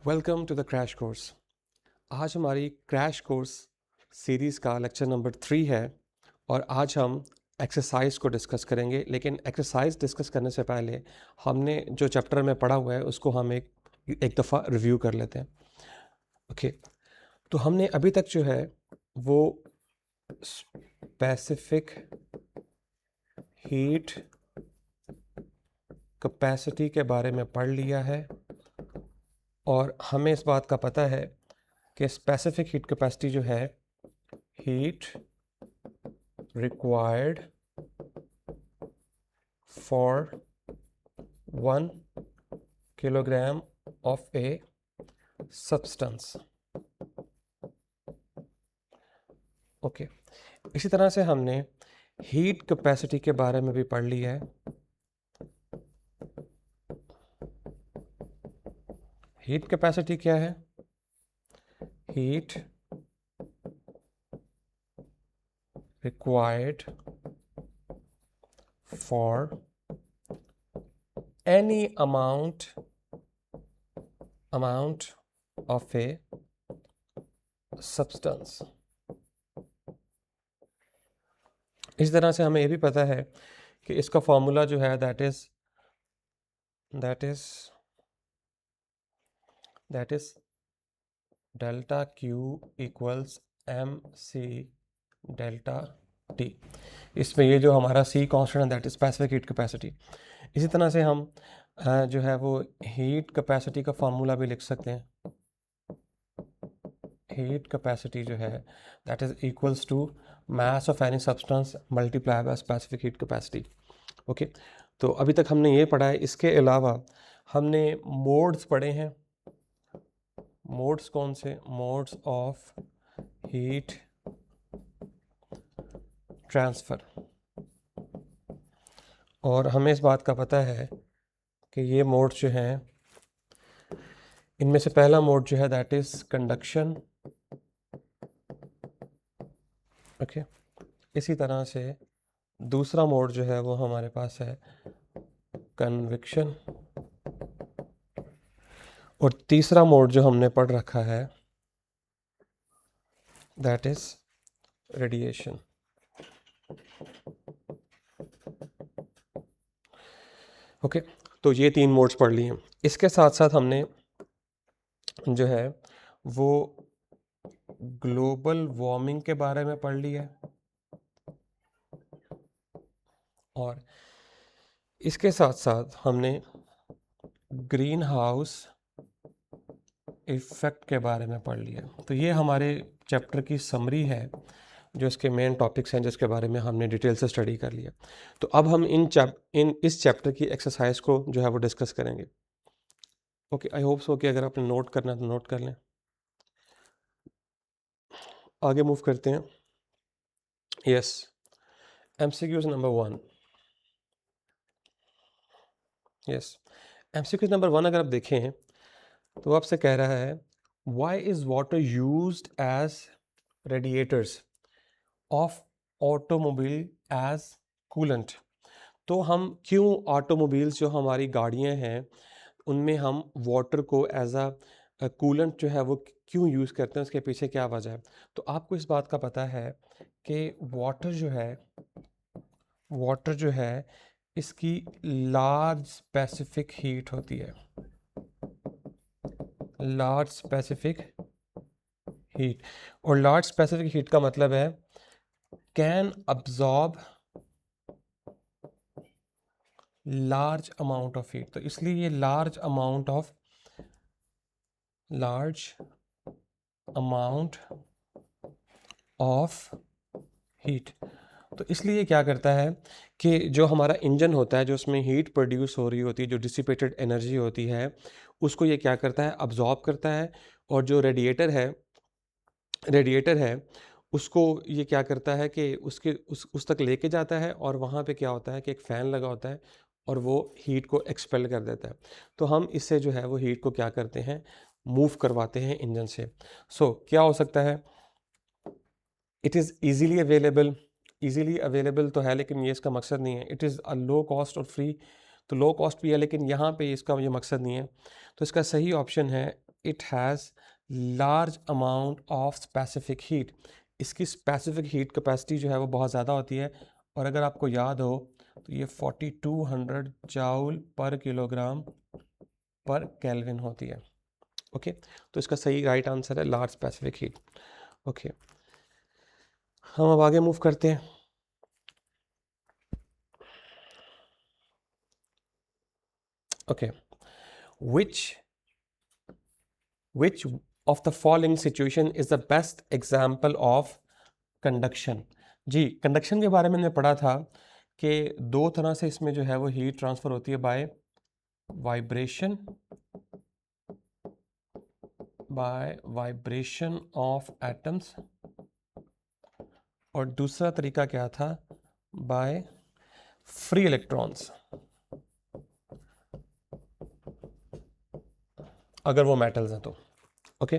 Welcome to the crash course. आज हमारी crash course series का लेक्चर नंबर 3 है और आज हम एक्सरसाइज को डिस्कस करेंगे। लेकिन एक्सरसाइज डिस्कस करने से पहले हमने जो चैप्टर में पढ़ा हुआ है उसको हम एक दफ़ा रिव्यू कर लेते हैं। ओके, तो हमने अभी तक जो है वो स्पेसिफिक हीट कैपेसिटी के बारे में पढ़ लिया है और हमें इस बात का पता है कि स्पेसिफिक हीट कैपेसिटी जो है heat required for 1 kilogram of a substance. Okay, इसी तरह से हमने हीट कैपेसिटी के बारे में भी पढ़ लिया है। हीट कैपेसिटी क्या है? Heat required for any amount of a substance। इस तरह से हमें ये भी पता है कि इसका फॉर्मूला जो है that is delta Q equals M C delta T. इसमें ये जो हमारा सी कांस्टेंट है that is specific heat capacity. इसी तरह से हम जो है वो हीट कैपेसिटी का फार्मूला भी लिख सकते हैं। हीट कैपेसिटी जो है that is equals to mass of any substance multiply by specific heat capacity. Okay, तो अभी तक हमने ये पढ़ा है। इसके अलावा हमने मोड्स पढ़े हैं। मोड्स कौन से? Modes of heat transfer. और हमें इस बात का पता है कि ये मोड जो हैं, इनमें से पहला मोड जो है दैट इज कंडक्शन। ओके, इसी तरह से दूसरा मोड जो है वो हमारे पास है कन्विक्शन। और तीसरा मोड जो हमने पढ़ रखा है दैट इज रेडिएशन। ओके, तो ये 3 मोड्स पढ़ लिए। इसके साथ साथ हमने जो है वो ग्लोबल वार्मिंग के बारे में पढ़ लिया और इसके साथ साथ हमने ग्रीन हाउस इफ़ेक्ट के बारे में पढ़ लिया। तो ये हमारे चैप्टर की समरी है, जो इसके मेन टॉपिक्स हैं जिसके बारे में हमने डिटेल से स्टडी कर लिया। तो अब हम इस चैप्टर की एक्सरसाइज को जो है वो डिस्कस करेंगे। ओके, आई होप सो कि अगर आपने नोट करना है तो नोट कर लें। आगे मूव करते हैं। Yes, MCQs number 1। Yes, MCQs number 1 अगर आप देखें तो आपसे कह रहा है why is water used as radiators of automobile as coolant. तो हम क्यों ऑटोमोबाइल्स जो हमारी गाड़ियां हैं उनमें हम वाटर को एज अ कूलेंट जो है वो क्यों यूज़ करते हैं, उसके पीछे क्या वजह है? तो आपको इस बात का पता है कि वाटर जो है इसकी लार्ज स्पेसिफिक हीट होती है। लार्ज स्पेसिफिक हीट, और लार्ज स्पेसिफिक हीट का मतलब है can absorb large amount of heat. तो इसलिए ये लार्ज अमाउंट ऑफ हीट। तो इसलिए क्या करता है कि जो हमारा इंजन होता है, जो उसमें हीट प्रोड्यूस हो रही होती है, जो डिसिपेटेड एनर्जी होती है, उसको ये क्या करता है? अब्जॉर्ब करता है। और जो रेडिएटर है उसको ये क्या करता है कि उस तक लेके जाता है, और वहाँ पे क्या होता है कि एक फ़ैन लगा होता है और वो हीट को एक्सपेल कर देता है। तो हम इससे जो है वो हीट को क्या करते हैं? मूव करवाते हैं इंजन से। क्या हो सकता है? इट इज़ ईज़िली अवेलेबल तो है, लेकिन ये इसका मकसद नहीं है। It is a low cost और फ्री। तो लो कॉस्ट भी है, लेकिन यहाँ पे इसका ये मकसद नहीं है। तो इसका सही ऑप्शन है it has large amount of specific heat. इसकी स्पेसिफिक हीट कैपेसिटी जो है वो बहुत ज़्यादा होती है, और अगर आपको याद हो तो ये 4200 जाउल पर किलोग्राम पर केल्विन होती है। ओके, तो इसका सही राइट आंसर है लार्ज स्पेसिफिक हीट। ओके, हम अब आगे मूव करते हैं। Okay, which of the following situation is the best example of conduction? जी, कंडक्शन के बारे में हमने पढ़ा था कि दो तरह से इसमें जो है वो हीट ट्रांसफर होती है, बाय वाइब्रेशन ऑफ एटम्स, और दूसरा तरीका क्या था, बाय फ्री इलेक्ट्रॉन्स, अगर वो मेटल्स हैं तो। ओके,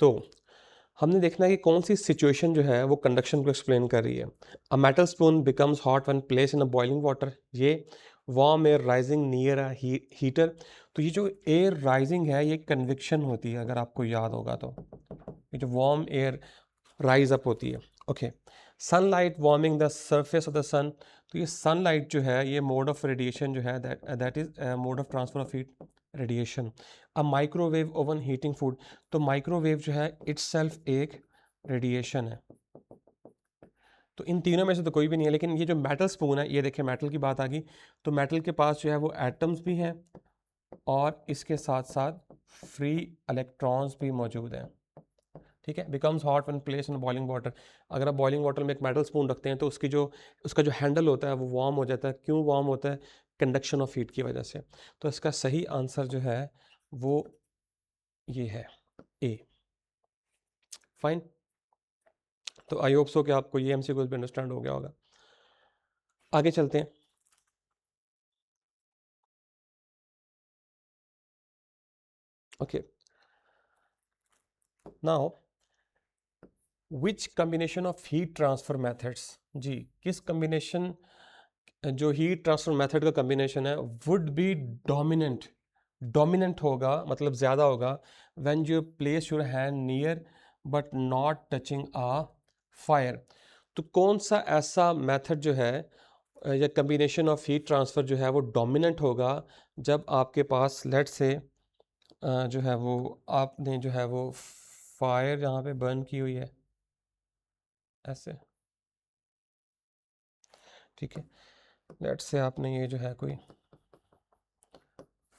तो हमने देखना है कि कौन सी सिचुएशन जो है वो कंडक्शन को एक्सप्लेन कर रही है। A metal spoon becomes hot when place in a boiling water, ये warm air rising near a heater. तो ये जो एयर राइजिंग है ये कन्विक्शन होती है, अगर आपको याद होगा तो ये जो वार्म एयर राइज अप होती है। Okay, sunlight warming the surface of the sun, तो ये सनलाइट जो है ये मोड ऑफ रेडिएशन जो है that is mode of transfer of heat, radiation. A microwave oven heating food, तो माइक्रोवेव जो है इट्ससेल्फ एक रेडिएशन है। तो इन तीनों में से तो कोई भी नहीं है, लेकिन ये जो मेटल स्पून है, ये देखिए मेटल की बात आ गई, तो मेटल के पास जो है वो एटम्स भी हैं और इसके साथ साथ फ्री इलेक्ट्रॉन्स भी मौजूद हैं। ठीक है, becomes hot when place in boiling water, अगर आप बॉइलिंग वाटर में एक मेटल स्पून रखते हैं तो उसका जो हैंडल होता है वो वार्म हो जाता है। क्यों वार्म होता है? कंडक्शन ऑफ हीट की वजह से। तो इसका सही आंसर जो है वो ये है, ए। फाइन, तो आई होप सो कि आपको ये एमसीक्यूज भी अंडरस्टैंड हो गया होगा। आगे चलते हैं। Okay, now which combination of heat transfer methods, जी किस कम्बिनेशन, जो हीट ट्रांसफर मेथड का कम्बिनेशन है वुड बी डोमिनेंट, डोमिनेंट होगा मतलब ज़्यादा होगा, when you place your hand near but not touching a fire. तो कौन सा ऐसा मेथड जो है या कम्बिनेशन ऑफ हीट ट्रांसफ़र जो है वो डोमिनेंट होगा जब आपके पास लेट से जो है वो आपने जो है वो फायर यहाँ पे बर्न की हुई है ऐसे, ठीक है, लेट से आपने ये जो है कोई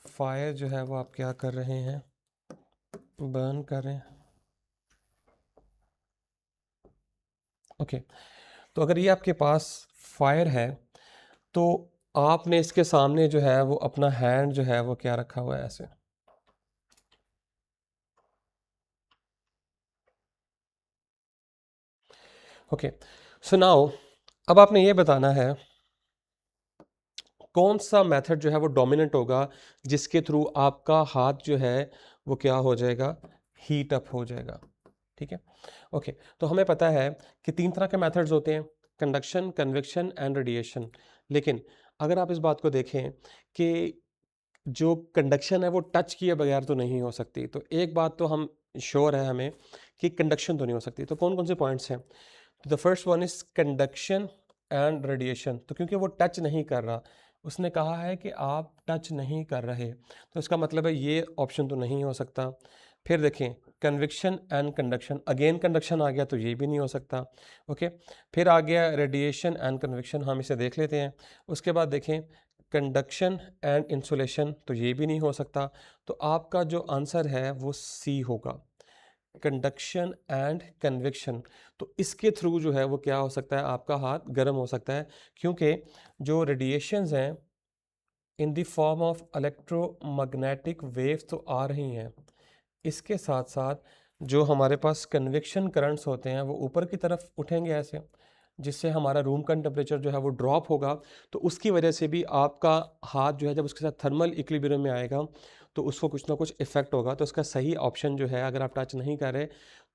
फायर जो है वो आप क्या कर रहे हैं, बर्न कर रहे हैं। ओके, तो अगर ये आपके पास फायर है तो आपने इसके सामने जो है वो अपना हैंड जो है वो क्या रखा हुआ है ऐसे। ओके, सो नाउ अब आपने ये बताना है कौन सा मेथड जो है वो डोमिनेंट होगा जिसके थ्रू आपका हाथ जो है वो क्या हो जाएगा, हीट अप हो जाएगा। ठीक है, ओके, तो हमें पता है कि तीन तरह के मेथड्स होते हैं, कंडक्शन, कन्वेक्शन एंड रेडिएशन। लेकिन अगर आप इस बात को देखें कि जो कंडक्शन है वो टच किए बगैर तो नहीं हो सकती, तो एक बात तो हम श्योर है हमें कि कंडक्शन तो नहीं हो सकती। तो कौन कौन से पॉइंट्स हैं? तो the first one is conduction and radiation. तो क्योंकि वो टच नहीं कर रहा, उसने कहा है कि आप टच नहीं कर रहे, तो इसका मतलब है ये ऑप्शन तो नहीं हो सकता। फिर देखें convection and conduction, again conduction आ गया तो ये भी नहीं हो सकता। ओके, फिर आ गया रेडिएशन एंड कन्विक्शन, हम इसे देख लेते हैं। उसके बाद देखें कंडक्शन एंड इंसुलेशन, तो ये भी नहीं हो सकता। तो आपका जो आंसर है वो सी होगा, कंडक्शन एंड कन्विक्शन। तो इसके थ्रू जो है वो क्या हो सकता है, आपका हाथ गर्म हो सकता है, क्योंकि जो रेडिएशंस हैं in the form of electromagnetic waves तो आ रही हैं, इसके साथ साथ जो हमारे पास कन्वेक्शन करंट्स होते हैं वो ऊपर की तरफ उठेंगे ऐसे, जिससे हमारा रूम का टेम्परेचर जो है वो ड्रॉप होगा। तो उसकी वजह से भी आपका हाथ जो है जब उसके साथ थर्मल इक्विलिब्रियम में आएगा तो उसको कुछ ना कुछ इफेक्ट होगा। तो इसका सही ऑप्शन जो है, अगर आप टच नहीं कर रहे,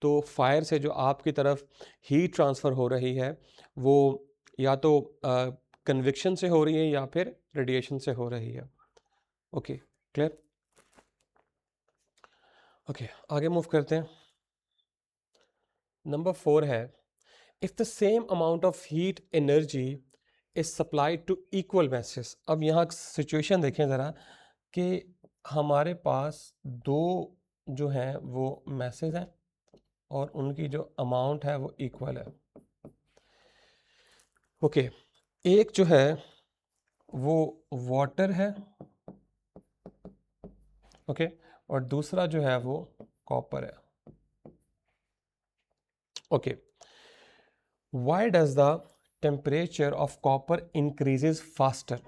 तो फायर से जो आपकी तरफ हीट ट्रांसफ़र हो रही है वो या तो कन्विक्शन से हो रही है या फिर रेडिएशन से हो रही है। Okay, clear. ओके, आगे मूव करते हैं। नंबर 4 है, if the same amount of heat energy is supplied to equal masses. अब यहाँ सिचुएशन देखें ज़रा कि हमारे पास दो जो हैं वो मैसेज हैं और उनकी जो अमाउंट है वो इक्वल है। ओके, एक जो है वो वाटर है, ओके, और दूसरा जो है वो कॉपर है। Okay, why does the temperature of copper increases faster?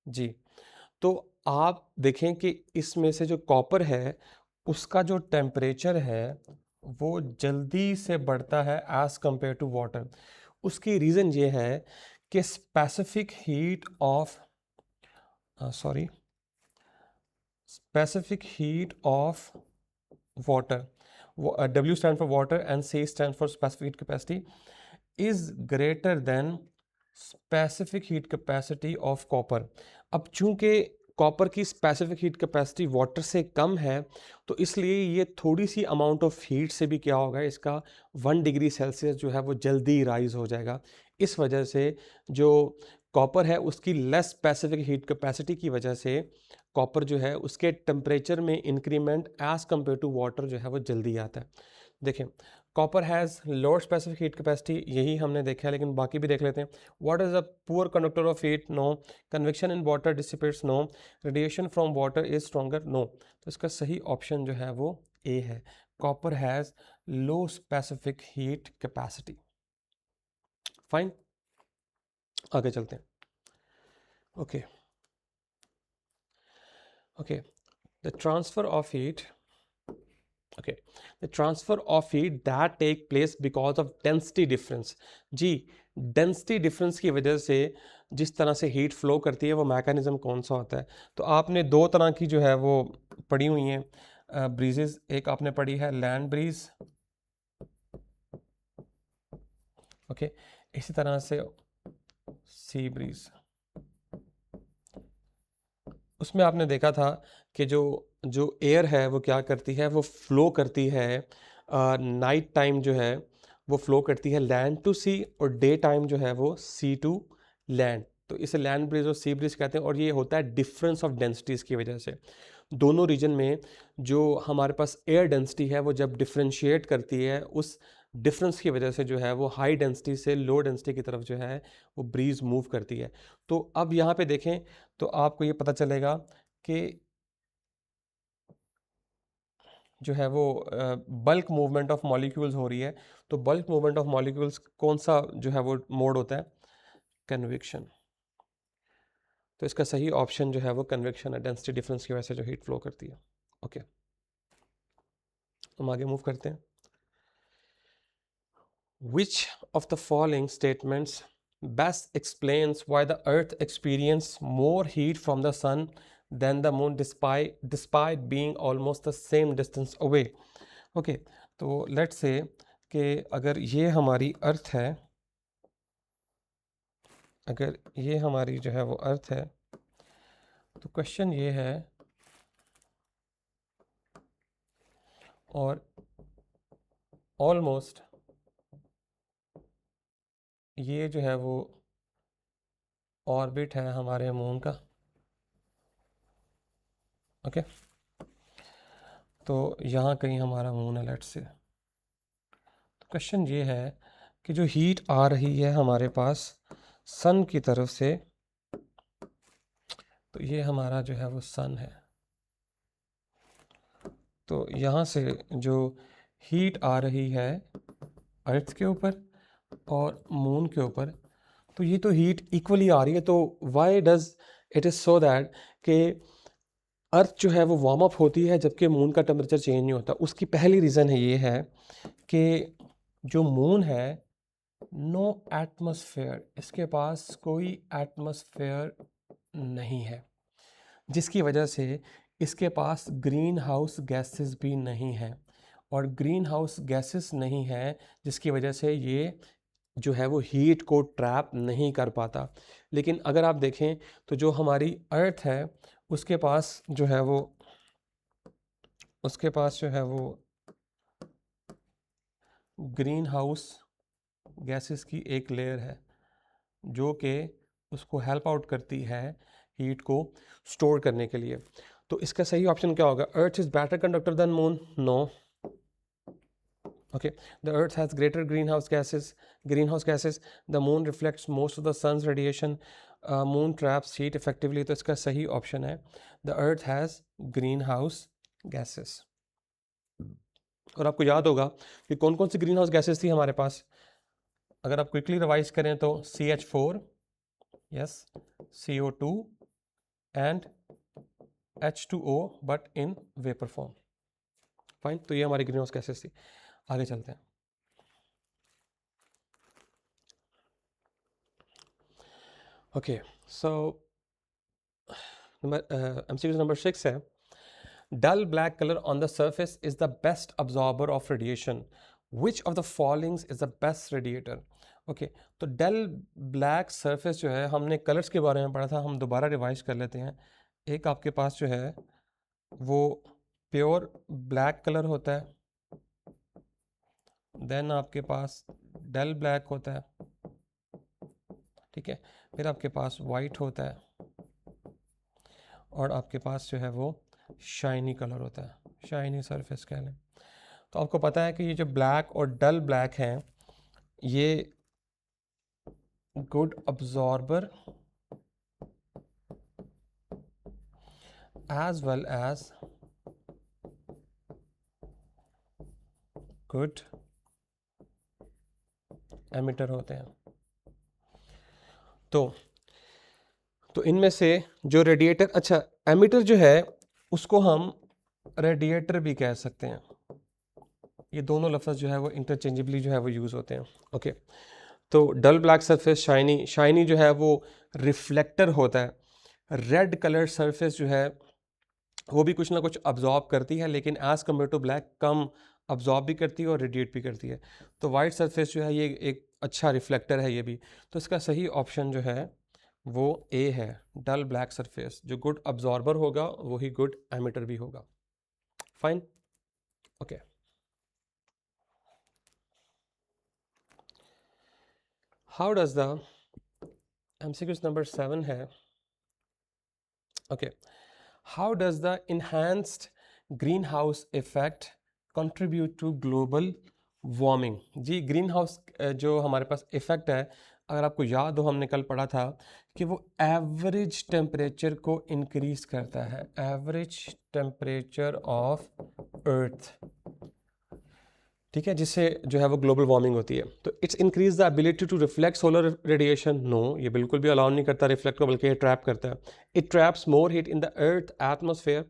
जी, तो आप देखें कि इसमें से जो कॉपर है उसका जो टेम्परेचर है वो जल्दी से बढ़ता है एज कंपेयर टू वाटर। उसकी रीज़न ये है कि specific heat of specific heat of water, W stand for water and C stand for specific heat capacity, is greater than specific heat capacity of copper. अब चूंकि copper की specific heat capacity water से कम है तो इसलिए ये थोड़ी सी amount of heat से भी क्या होगा, इसका 1 डिग्री सेल्सियस जो है वो जल्दी राइज हो जाएगा। इस वजह से जो कॉपर है उसकी लेस स्पेसिफिक हीट कैपेसिटी की वजह से कॉपर जो है उसके टेम्परेचर में increment as compare to water जो है वो जल्दी आता है। देखें, copper has lower specific heat capacity, यही हमने देखा है, लेकिन बाकी भी देख लेते हैं। What is a poor conductor of heat? No. Convection in water dissipates? No. Radiation from water is stronger? No. तो इसका सही ऑप्शन जो है वो ए है, copper has low specific heat capacity. Fine, आगे चलते हैं। Okay okay, the transfer of heat, okay, the transfer of heat that take place because of density difference। जी, डेंसिटी डिफरेंस की वजह से जिस तरह से हीट फ्लो करती है वो मैकेनिज्म कौन सा होता है? तो आपने दो तरह की जो है वो पढ़ी हुई हैं ब्रीजेस, एक आपने पढ़ी है लैंड ब्रीज, ओके, इसी तरह से सी ब्रीज। उसमें आपने देखा था कि जो जो एयर है वो क्या करती है, वो फ्लो करती है नाइट टाइम जो है वो फ्लो करती है लैंड टू सी, और डे टाइम जो है वो सी टू लैंड। तो इसे लैंड ब्रिज और सी ब्रिज कहते हैं, और ये होता है डिफरेंस ऑफ डेंसिटीज़ की वजह से। दोनों रीजन में जो हमारे पास एयर डेंसिटी है वो जब डिफ्रेंशिएट करती है, उस डिफरेंस की वजह से जो है वो हाई डेंसिटी से लो डेंसिटी की तरफ जो है वो ब्रीज मूव करती है। तो अब यहाँ पे देखें तो आपको ये पता चलेगा कि जो है वो बल्क मूवमेंट ऑफ मॉलिक्यूल्स हो रही है। तो बल्क मूवमेंट ऑफ मॉलिक्यूल्स कौन सा जो है वो मोड होता है? कन्वेक्शन। तो इसका सही ऑप्शन जो है वो कन्वेक्शन है, डेंसिटी डिफरेंस की वजह से जो हीट फ्लो करती है। ओके, हम आगे मूव करते हैं। Which of the following statements best explains why the earth experiences more heat from the sun than the moon despite being almost the same distance away? Okay, तो let's say कि अगर ये हमारी अर्थ है, अगर ये हमारी जो है वो अर्थ है, तो क्वेश्चन ये है, और ऑलमोस्ट ये जो है वो ऑर्बिट है हमारे मून का। ओके, तो यहाँ कहीं हमारा मून है लेट्स से। तो क्वेश्चन ये है कि जो हीट आ रही है हमारे पास सन की तरफ से, तो ये हमारा जो है वो सन है, तो यहाँ से जो हीट आ रही है अर्थ के ऊपर और मून के ऊपर, तो ये तो हीट इक्वली आ रही है। तो why does it is so that कि अर्थ जो है वो वार्म अप होती है जबकि मून का टेम्परेचर चेंज नहीं होता? उसकी पहली रीज़न है ये है कि जो मून है, नो एटमॉस्फेयर, इसके पास कोई एटमॉस्फेयर नहीं है, जिसकी वजह से इसके पास ग्रीन हाउस गैसेस भी नहीं है, और ग्रीन हाउस गैसेस नहीं है जिसकी वजह से ये जो है वो हीट को ट्रैप नहीं कर पाता। लेकिन अगर आप देखें तो जो हमारी अर्थ है उसके पास जो है वो उसके पास जो है वो ग्रीन हाउस गैसेस की एक लेयर है जो कि उसको हेल्प आउट करती है हीट को स्टोर करने के लिए। तो इसका सही ऑप्शन क्या होगा? Earth is better conductor than moon? No. Okay, the earth has greater green house gases, the moon reflects most of the sun's radiation, moon traps heat effectively. तो इसका सही ऑप्शन है the earth has green house gases. और आपको याद होगा कि कौन कौन सी ग्रीन हाउस गैसेस थी हमारे पास? अगर आप क्विकली रिवाइज करें तो CH4, yes, CO2 and H2O but in vapour form. Fine, तो ये हमारी ग्रीन हाउस गैसेस थी। आगे चलते हैं। ओके, सो MCQ नंबर 6 है, dull black color on the surface is the best absorber of radiation. Which of the following is the best radiator? Okay, तो डल black surface जो है, हमने कलर्स के बारे में पढ़ा था, हम दोबारा रिवाइज कर लेते हैं। एक आपके पास जो है वो प्योर ब्लैक कलर होता है, देन आपके पास डल ब्लैक होता है, ठीक है, फिर आपके पास वाइट होता है, और आपके पास जो है वो शाइनी कलर होता है, शाइनी सरफेस कह लें। तो आपको पता है कि ये जो ब्लैक और डल ब्लैक हैं, ये good absorber as well as good emitter होते हैं। तो इनमें से जो रेडिएटर, अच्छा, एमिटर जो है उसको हम रेडिएटर भी कह सकते हैं। ये दोनों लफ्ज़ जो है वो इंटरचेंजेबली जो है वो यूज़ होते हैं। ओके, तो डल ब्लैक सरफेस शाइनी जो है वो रिफ्लेक्टर होता है। रेड कलर सरफेस जो है वो भी कुछ ना कुछ अब्जॉर्ब करती है, लेकिन एज़ कम्पेयर टू ब्लैक कम अब्जॉर्ब भी करती है और रेडिएट भी करती है। तो वाइट सरफेस जो है ये एक अच्छा रिफ्लेक्टर है ये भी। तो इसका सही ऑप्शन जो है वो ए है, डल ब्लैक सरफेस। जो गुड अब्जॉर्बर होगा वही गुड एमिटर भी होगा। Fine, okay. How does the MCQ number 7 है, okay, how does the enhanced green house effect contribute to global warming? जी, ग्रीन हाउस जो हमारे पास इफेक्ट है, अगर आपको याद हो हमने कल पढ़ा था कि वो एवरेज टेम्परेचर को इंक्रीज करता है, एवरेज टेम्परेचर ऑफ अर्थ, ठीक है, जिससे जो है वो ग्लोबल वार्मिंग होती है। तो it's increase the ability to reflect solar radiation? No, ये बिल्कुल भी अलाउ नहीं करता रिफ्लेक्ट को, बल्कि ये ट्रैप करता है। It traps more heat in the earth atmosphere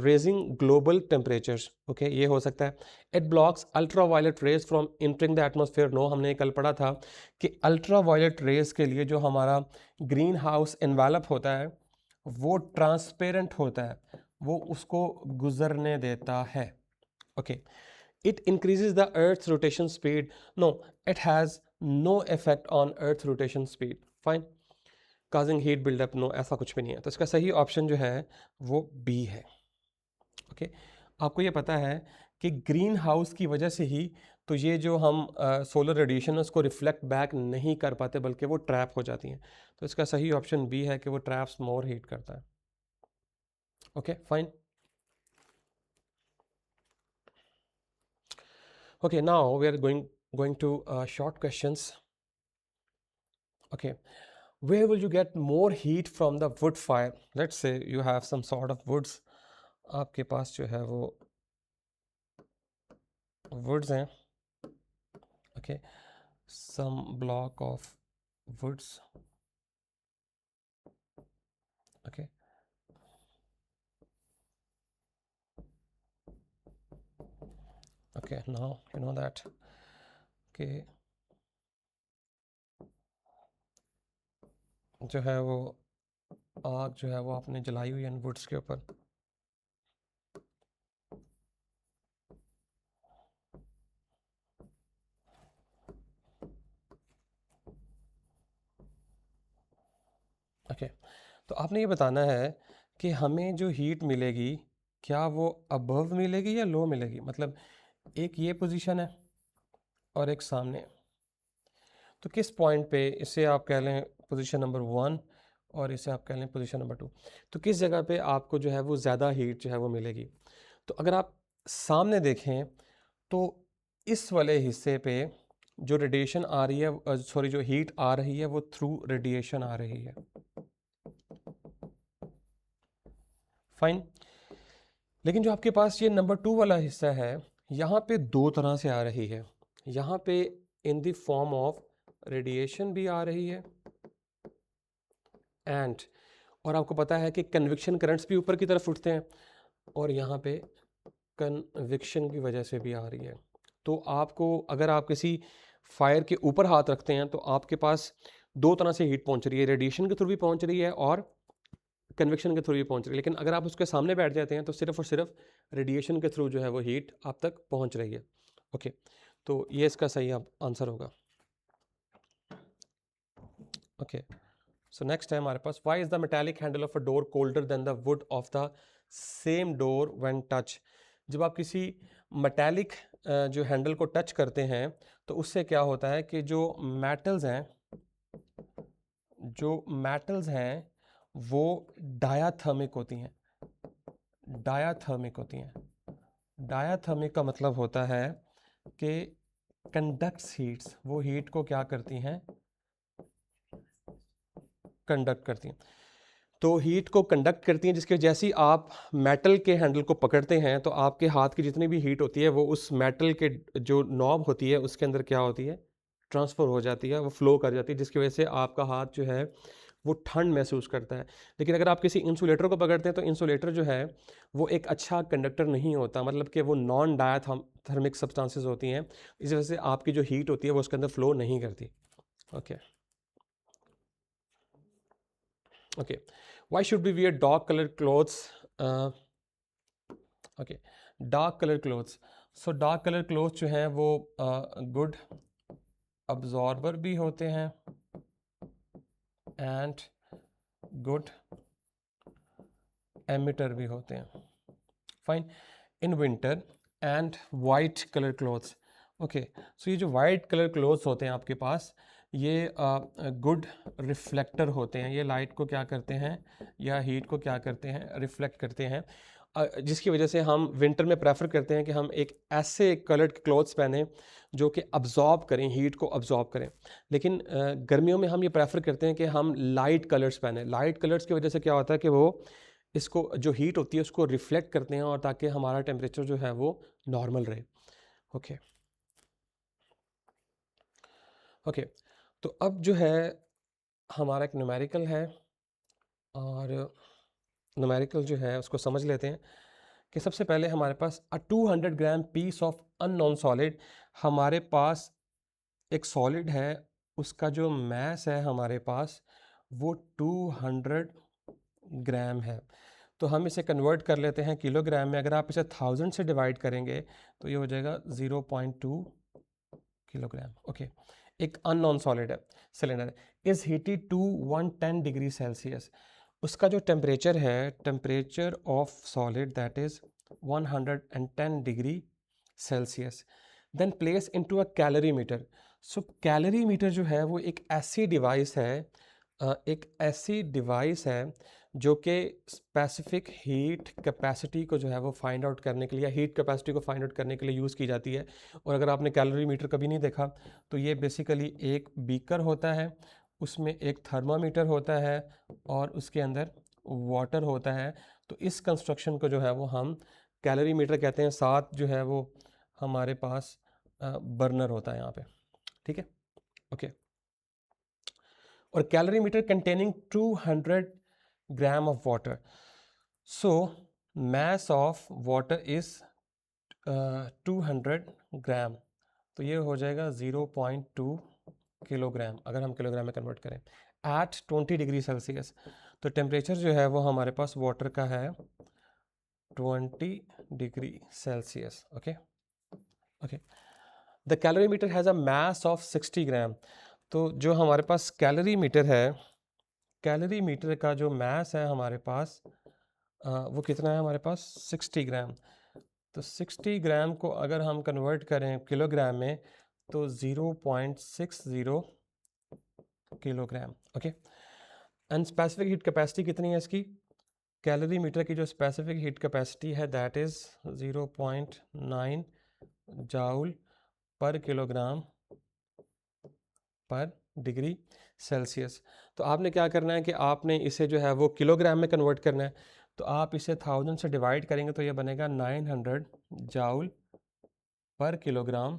raising global temperatures. Okay, ये हो सकता है। It blocks ultra violet rays from entering the atmosphere? No, हमने कल पढ़ा था कि अल्ट्रा वायलेट रेज के लिए जो हमारा ग्रीन हाउस एनवेलप होता है वो ट्रांसपेरेंट होता है, वो उसको गुजरने देता है। Okay, it increases the earth's rotation speed? No, it has no effect on earth rotation speed. Fine, causing heat buildup? No, ऐसा कुछ भी नहीं है। तो इसका सही ऑप्शन जो है वो बी है। ओके, आपको ये पता है कि ग्रीन हाउस की वजह से ही तो ये जो हम सोलर रेडिएशन है उसको रिफ्लेक्ट बैक नहीं कर पाते, बल्कि वो ट्रैप हो जाती हैं। तो इसका सही ऑप्शन बी है कि वो ट्रैप्स मोर हीट करता है। Okay, fine. Okay, now we are going to short questions. Okay, where will you get more heat from the wood fire? Let's say you have some sort of woods. आपके पास जो है वो woods हैं. Okay, some block of woods. Okay, okay, now you know that. Okay, जो है वो आग जो है वो आपने जलाई हुई है वुड्स के ऊपर। ओके, तो आपने ये बताना है कि हमें जो हीट मिलेगी क्या वो अबव मिलेगी या लो मिलेगी? मतलब एक ये पोजीशन है और एक सामने है। तो किस पॉइंट पे इसे आप कह लें पोजीशन नंबर 1 और इसे आप कह लें पोजीशन नंबर 2, तो किस जगह पे आपको जो है वो ज़्यादा हीट जो है वो मिलेगी? तो अगर आप सामने देखें तो इस वाले हिस्से पे जो रेडिएशन आ रही है, सॉरी, जो हीट आ रही है वो थ्रू रेडिएशन आ रही है। फाइन। लेकिन जो आपके पास ये नंबर 2 वाला हिस्सा है, यहाँ पे दो तरह से आ रही है। यहाँ पे in the form of radiation भी आ रही है एंड, और आपको पता है कि कन्विक्शन करंट्स भी ऊपर की तरफ उठते हैं, और यहाँ पे कन्विक्शन की वजह से भी आ रही है। तो आपको, अगर आप किसी फायर के ऊपर हाथ रखते हैं तो आपके पास दो तरह से हीट पहुंच रही है, रेडिएशन के थ्रू भी पहुंच रही है और कन्वेक्शन के थ्रू भी पहुंच रही है। लेकिन अगर आप उसके सामने बैठ जाते हैं तो सिर्फ और सिर्फ रेडिएशन के थ्रू जो है वो हीट आप तक पहुंच रही है। ओके, तो ये इसका सही आंसर होगा। ओके, सो नेक्स्ट है हमारे पास, why is the metallic handle of a door colder than the wood of the same door when touch? जब आप किसी मेटालिक जो हैंडल को टच करते हैं तो उससे क्या होता है कि जो मेटल्स हैं, वो डायाथर्मिक होती हैं। डायाथर्मिक होती हैं। डायाथर्मिक का मतलब होता है कि कंडक्ट्स हीट्स, वो हीट को क्या करती हैं? कंडक्ट करती हैं। तो हीट को कंडक्ट करती हैं, जिसके जैसे ही आप मेटल के हैंडल को पकड़ते हैं तो आपके हाथ की जितनी भी हीट होती है वो उस मेटल के जो नॉब होती है उसके अंदर क्या होती है? ट्रांसफ़र हो जाती है, वो फ्लो कर जाती है, जिसकी वजह से आपका हाथ जो है वो ठंड महसूस करता है। लेकिन अगर आप किसी इंसुलेटर को पकड़ते हैं तो इंसुलेटर जो है वो एक अच्छा कंडक्टर नहीं होता, मतलब कि वो नॉन डायाथर्मिक सब्सटेंसेस होती हैं, इस वजह से आपकी जो हीट होती है वो उसके अंदर फ्लो नहीं करती। Okay okay, why should be wear dark colour clothes? Okay, dark colour clothes, so dark colour clothes जो हैं वो गुड अब्जॉर्बर भी होते हैं एंड गुड एमिटर भी होते हैं। Fine. In winter and white colour clothes, okay, so ये जो वाइट कलर क्लॉथ्स होते हैं आपके पास, ये गुड रिफ्लेक्टर होते हैं। ये लाइट को क्या करते हैं या हीट को क्या करते हैं? रिफ्लेक्ट करते हैं, जिसकी वजह से हम विंटर में प्रेफर करते हैं कि हम एक ऐसे कलर्ड क्लॉथ्स पहने जो कि अब्जॉर्ब करें, हीट को अब्जॉर्ब करें। लेकिन गर्मियों में हम ये प्रेफर करते हैं कि हम लाइट कलर्स पहने। लाइट कलर्स की वजह से क्या होता है कि वो इसको, जो हीट होती है उसको रिफ्लेक्ट करते हैं, और ताकि हमारा टेम्परेचर जो है वो नॉर्मल रहे। ओके ओके, तो अब जो है हमारा एक न्यूमेरिकल है, और न्यूमेरिकल जो है उसको समझ लेते हैं। कि सबसे पहले हमारे पास 200 ग्राम पीस ऑफ अननोन सॉलिड, हमारे पास एक सॉलिड है, उसका जो मैस है हमारे पास वो 200 ग्राम है। तो हम इसे कन्वर्ट कर लेते हैं किलोग्राम में। अगर आप इसे 1000 से डिवाइड करेंगे तो ये हो जाएगा 0.2 किलोग्राम। ओके, एक अननोन सॉलिड है, सिलेंडर है, is heated to 110 degree Celsius. उसका जो टेम्परेचर है, temperature of solid that is 110 degree Celsius. Then place into a calorimeter. So calorimeter जो है वो एक ऐसी डिवाइस है, एक ऐसी डिवाइस है जो कि स्पेसिफिक हीट कैपेसिटी को जो है वो फाइंड आउट करने के लिए, हीट कैपेसिटी को फाइंड आउट करने के लिए यूज़ की जाती है। और अगर आपने कैलोरीमीटर कभी नहीं देखा तो ये बेसिकली एक बीकर होता है, उसमें एक थर्मामीटर होता है और उसके अंदर वाटर होता है। तो इस कंस्ट्रक्शन को जो है वो हम कैलोरीमीटर कहते हैं। साथ जो है वो हमारे पास बर्नर होता है यहाँ पे, ठीक है। ओके, और calorimeter containing 200 gram of water. So mass of water is 200 ग्राम, तो ये हो जाएगा 0.2 किलोग्राम अगर हम किलोग्राम में कन्वर्ट करें एट 20 डिग्री सेल्सियस। तो टेम्परेचर जो है वो हमारे पास वाटर का है 20 degree Celsius. Okay okay, the calorimeter has a mass of 60 ग्राम। तो जो हमारे पास कैलोरीमीटर है, कैलोरीमीटर का जो मास है हमारे पास वो कितना है हमारे पास 60 ग्राम। तो 60 ग्राम को अगर हम कन्वर्ट करें किलोग्राम में तो 0.60 kilogram. Okay, and specific heat capacity कितनी है इसकी, कैलोरी मीटर की जो स्पेसिफिक हीट कैपेसिटी है दैट इज़ 0.9 जाउल पर किलोग्राम पर डिग्री सेल्सियस। तो आपने क्या करना है कि आपने इसे जो है वो किलोग्राम में कन्वर्ट करना है। तो आप इसे 1000 से डिवाइड करेंगे तो ये बनेगा 900 जाउल पर किलोग्राम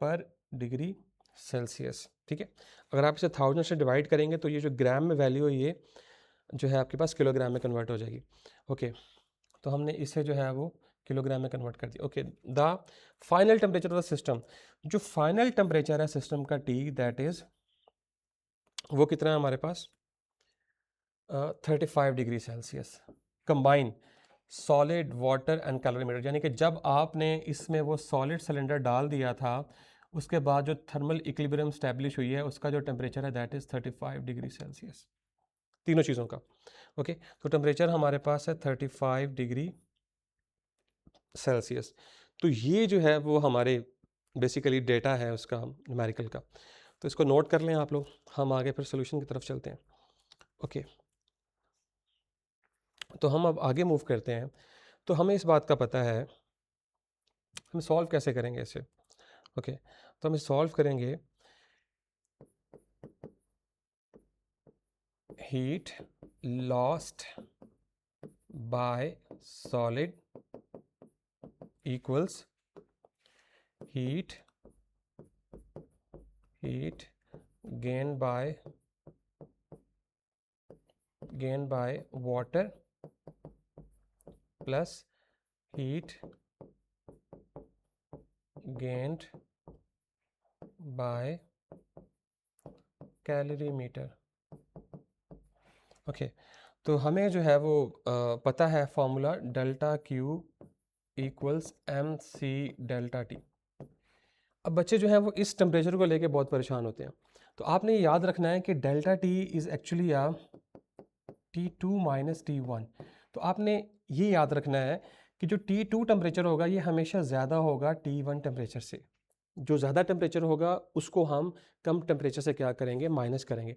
पर डिग्री सेल्सियस। ठीक है, अगर आप इसे 1000 से डिवाइड करेंगे तो ये जो ग्राम में वैल्यू है ये जो है आपके पास किलोग्राम में कन्वर्ट हो जाएगी। ओके, तो हमने इसे जो है वो किलोग्राम में कन्वर्ट कर दिया। Okay, the final temperature of the system, जो फाइनल टेम्परेचर है सिस्टम का टी दैट इज वो कितना है हमारे पास 35 degree Celsius combine solid water and calorimeter. यानी कि जब आपने इसमें वो सॉलिड सिलेंडर डाल दिया था उसके बाद जो थर्मल इक्विलिब्रियम स्टैब्लिश हुई है उसका जो टेम्परेचर है दैट इज़ 35 डिग्री सेल्सियस, तीनों चीज़ों का। ओके, तो टेम्परेचर हमारे पास है 35 डिग्री सेल्सियस। तो ये जो है वो हमारे बेसिकली डेटा है उसका न्यूमेरिकल का। तो इसको नोट कर लें आप लोग, हम आगे फिर सोल्यूशन की तरफ चलते हैं। ओके, तो हम अब आगे मूव करते हैं। तो हमें इस बात का पता है हम सॉल्व कैसे करेंगे इसे। ओके, तो हम इसे सॉल्व करेंगे heat lost by solid equals heat gain by water plus heat gained by calorimeter. Okay, तो हमें जो है वो पता है formula delta Q equals M C delta T. अब बच्चे जो हैं वो इस टेम्परेचर को लेके बहुत परेशान होते हैं। तो आपने ये याद रखना है कि delta T is actually T2 minus T1। तो आपने ये याद रखना है कि जो T2 टेम्परेचर होगा ये हमेशा ज़्यादा होगा T1 टेम्परेचर से। जो ज़्यादा टेम्परेचर होगा उसको हम कम टेम्परेचर से क्या करेंगे, माइनस करेंगे।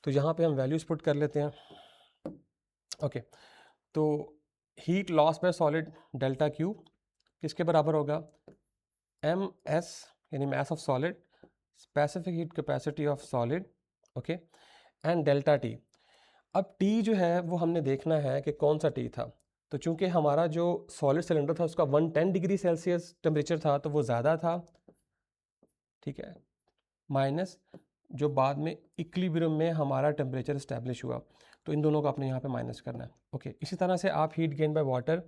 तो यहाँ पे हम वैल्यूज़ पुट कर लेते हैं। ओके, तो heat loss by solid delta Q किसके बराबर होगा, एम एस यानी mass of solid, specific heat capacity of solid, okay, and delta T. अब टी जो है वो हमने देखना है कि कौन सा टी था। तो चूंकि हमारा जो सॉलिड सिलेंडर था उसका 110 डिग्री सेल्सियस टेम्परेचर था तो वो ज़्यादा था, ठीक है, माइनस जो बाद में इक्विलिब्रियम में हमारा टेम्परेचर इस्टेब्लिश हुआ। तो इन दोनों को आपने यहाँ पे माइनस करना है। ओके, इसी तरह से आप heat gain by water,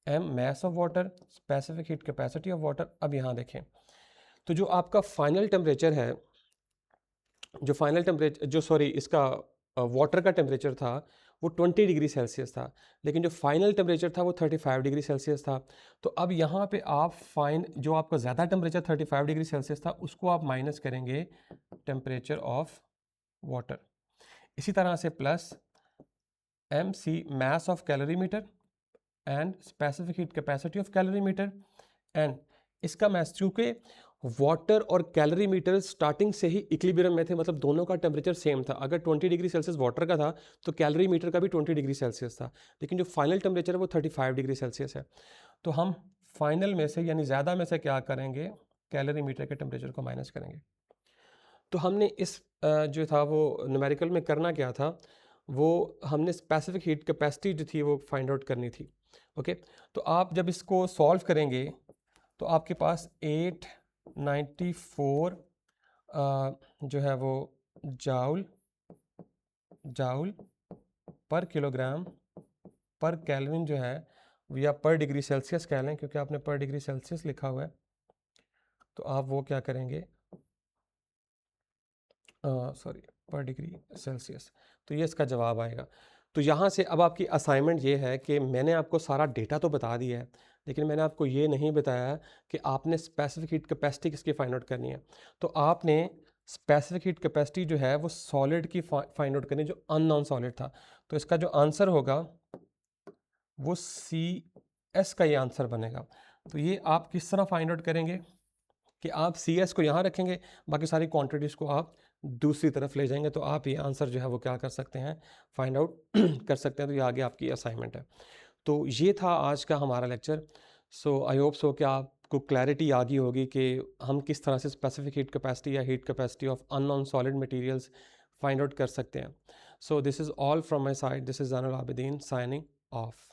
M mass of water, specific heat capacity of water. अब यहाँ देखें तो जो आपका फाइनल टेम्परेचर है, जो फाइनल टेम्परेचर जो सॉरी इसका वाटर का टेम्परेचर था वो 20 डिग्री सेल्सियस था, लेकिन जो फाइनल टेम्परेचर था वो 35 डिग्री सेल्सियस था। तो अब यहाँ पे आप जो आपका ज़्यादा टेम्परेचर 35 डिग्री सेल्सियस था उसको आप माइनस करेंगे टेम्परेचर ऑफ वाटर। इसी तरह से plus M C mass of calorimeter and specific heat capacity of calorimeter, and इसका मैथ चूँकि वाटर और कैलोरीमीटर स्टार्टिंग से ही इक्विलिब्रियम में थे, मतलब दोनों का टेम्परेचर सेम था। अगर 20 डिग्री सेल्सियस वाटर का था तो कैलोरीमीटर का भी 20 डिग्री सेल्सियस था, लेकिन जो फाइनल टेम्परेचर है वो 35 डिग्री सेल्सियस है। तो हम फाइनल में से यानी ज़्यादा में से क्या करेंगे, कैलोरीमीटर के टेम्परेचर को माइनस करेंगे। तो हमने इस जो था वो न्यूमेरिकल में करना क्या था, वो हमने स्पेसिफिक हीट कैपेसिटी जो थी वो फाइंड आउट करनी थी। ओके, तो आप जब इसको सॉल्व करेंगे तो आपके पास 894 जो है वो जाउल पर किलोग्राम पर केल्विन जो है या पर डिग्री सेल्सियस कह लें क्योंकि आपने पर डिग्री सेल्सियस लिखा हुआ है। तो आप वो क्या करेंगे, सॉरी पर डिग्री सेल्सियस। तो ये इसका जवाब आएगा। तो यहाँ से अब आपकी असाइनमेंट ये है कि मैंने आपको सारा डेटा तो बता दिया है, लेकिन मैंने आपको ये नहीं बताया कि आपने स्पेसिफिक हीट कैपेसिटी किसकी फाइंड आउट करनी है। तो आपने स्पेसिफिक हीट कैपेसिटी जो है वो सॉलिड की फाइंड आउट करनी है जो अननोन सॉलिड था। तो इसका जो आंसर होगा वो सी एस का ये आंसर बनेगा। तो ये आप किस तरह फाइंड आउट करेंगे कि आप सी एस को यहाँ रखेंगे, बाकी सारी क्वांटिटीज़ को आप दूसरी तरफ ले जाएंगे, तो आप ये आंसर जो है वो क्या कर सकते हैं, फाइंड आउट कर सकते हैं। तो ये आगे आपकी असाइनमेंट है। तो ये था आज का हमारा lecture. So I hope so कि आपको क्लैरिटी आ गई होगी कि हम किस तरह से स्पेसिफिक हीट कैपेसिटी या heat capacity of unknown solid materials find out कर सकते हैं। So this is all from my side. This is Zainul Abidin signing off.